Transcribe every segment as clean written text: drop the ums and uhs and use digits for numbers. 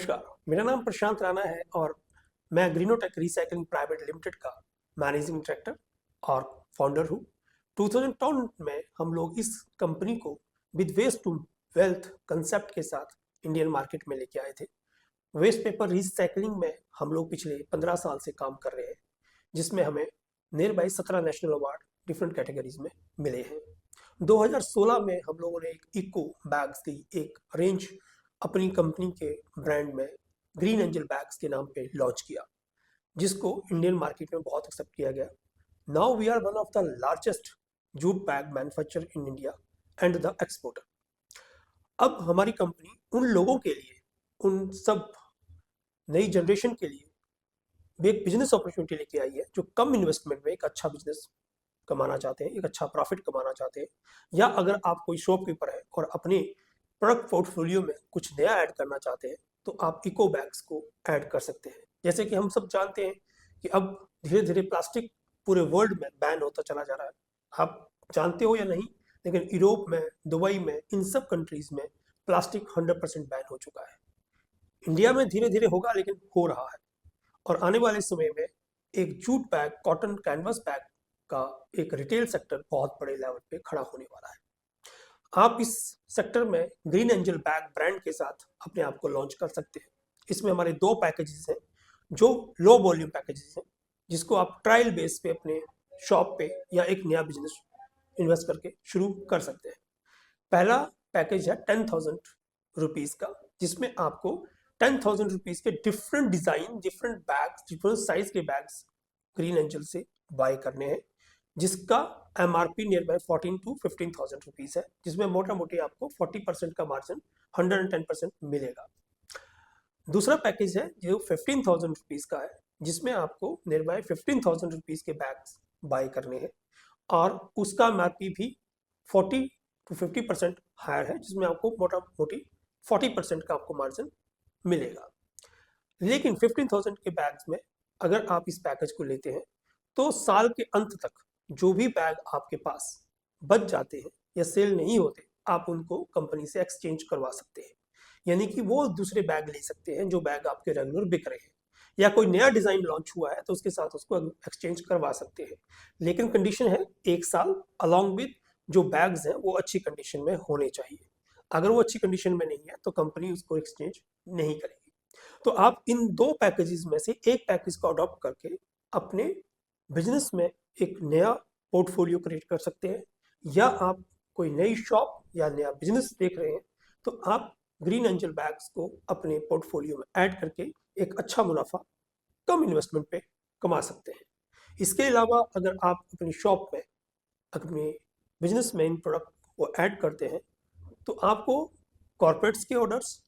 नमस्कार, मेरा नाम प्रशांत राणा है और मैं ग्रीनोटेक रिसाइकलिंग प्राइवेट लिमिटेड का मैनेजिंग डायरेक्टर और फाउंडर हूँ। 2010 में हम लोग इस कंपनी को with waste to wealth concept के साथ इंडियन मार्केट में लेके आए थे। वेस्ट पेपर रिसाइकलिंग में हम लोग पिछले 15 साल से काम कर रहे हैं, जिसमें हमें near by 17 national award different categories में मिले हैं। 2016 में हम लोगों ने एक इको बैग्स की एक रेंज अपनी कंपनी के ब्रांड में ग्रीन एंजल बैग्स के नाम पे लॉन्च किया, जिसको इंडियन मार्केट में बहुत एक्सेप्ट किया गया। Now we are one of the largest jute bag manufacturer in India and the exporter. अब हमारी कंपनी उन लोगों के लिए, उन सब नई जनरेशन के लिए भी एक बिजनेस अपॉर्चुनिटी लेके आई है, जो कम इन्वेस्टमेंट में एक अच्छा बिजनेस कमाना चाहते हैं, एक अच्छा प्रॉफिट कमाना चाहते हैं, या अगर आप कोई शॉपकीपर है और अपने प्रोडक्ट पोर्टफोलियो में कुछ नया ऐड करना चाहते हैं, तो आप इको बैग्स को ऐड कर सकते हैं। जैसे कि हम सब जानते हैं कि अब धीरे धीरे प्लास्टिक पूरे वर्ल्ड में बैन होता चला जा रहा है। आप जानते हो या नहीं, लेकिन यूरोप में, दुबई में, इन सब कंट्रीज में प्लास्टिक 100% बैन हो चुका है। इंडिया में धीरे धीरे होगा, लेकिन हो रहा है। और आने वाले समय में एक jute bag, cotton canvas bag का एक रिटेल सेक्टर बहुत बड़े लेवल पे खड़ा होने वाला है। आप इस सेक्टर में ग्रीन एंजल बैग ब्रांड के साथ अपने आप को लॉन्च कर सकते हैं। इसमें हमारे 2 पैकेजेस हैं, जो लो वॉल्यूम पैकेजेस हैं, जिसको आप ट्रायल बेस पे अपने शॉप पे या एक नया बिजनेस इन्वेस्ट करके शुरू कर सकते हैं। पहला पैकेज है 10,000 रुपीज़ का, जिसमें आपको 10,000 रुपीज़ के different design, different bags, different size के बैग्स ग्रीन एंजल से बाय करने हैं, जिसका MRP near by 14 to 15,000 rupees है, जिसमें मोटा मोटी आपको 40% का मार्जिन 110% मिलेगा। दूसरा पैकेज है जो 15,000 रुपीज़ का है, जिसमें आपको नियर बाय 15,000 रुपीज़ के बैग्स बाय करने हैं और उसका MRP भी 40 to 50% हायर है, जिसमें आपको मोटा मोटी 40% का आपको मार्जिन मिलेगा। लेकिन 15,000 के बैग्स में अगर आप इस पैकेज को लेते हैं, तो साल के अंत तक जो भी बैग आपके पास बच जाते हैं या सेल नहीं होते, आप उनको कंपनी से एक्सचेंज करवा सकते हैं। यानी कि वो दूसरे बैग ले सकते हैं जो बैग आपके रेगुलर बिक रहे हैं, या कोई नया डिज़ाइन लॉन्च हुआ है तो उसके साथ उसको एक्सचेंज करवा सकते हैं। लेकिन कंडीशन है 1 साल अलॉन्ग विद जो बैग्स हैं वो अच्छी कंडीशन में होने चाहिए। अगर वो अच्छी कंडीशन में नहीं है तो कंपनी उसको एक्सचेंज नहीं करेगी। तो आप इन 2 पैकेजेस में से एक पैकेज को अडॉप्ट करके अपने बिजनेस में एक नया पोर्टफोलियो क्रिएट कर सकते हैं, या आप कोई नई शॉप या नया बिजनेस देख रहे हैं तो आप ग्रीन एंजल बैग्स को अपने पोर्टफोलियो में ऐड करके एक अच्छा मुनाफा कम इन्वेस्टमेंट पे कमा सकते हैं। इसके अलावा अगर आप अपनी शॉप में, अपने बिजनेस में इन प्रोडक्ट को ऐड करते हैं, तो आपको कॉर्पोरेट्स के ऑर्डर्स,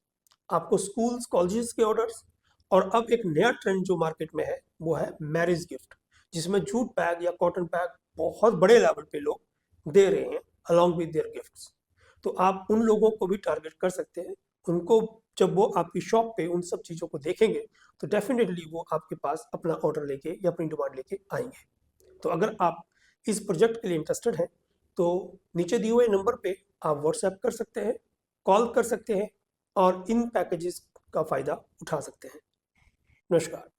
आपको स्कूल्स कॉलेजेस के ऑर्डर्स, और अब एक नया ट्रेंड जो मार्केट में है वो है मैरिज गिफ्ट, जिसमें जूट बैग या कॉटन बैग बहुत बड़े लेवल पे लोग दे रहे हैं अलॉन्ग विद देयर गिफ्ट्स। तो आप उन लोगों को भी टारगेट कर सकते हैं। उनको जब वो आपकी शॉप पे उन सब चीज़ों को देखेंगे तो डेफिनेटली वो आपके पास अपना ऑर्डर लेके या अपनी डिमांड लेके आएंगे। तो अगर आप इस प्रोजेक्ट के लिए इंटरेस्टेड हैं तो नीचे दिए हुए नंबर पे आप व्हाट्सएप कर सकते हैं, कॉल कर सकते हैं और इन पैकेजेस का फ़ायदा उठा सकते हैं। नमस्कार।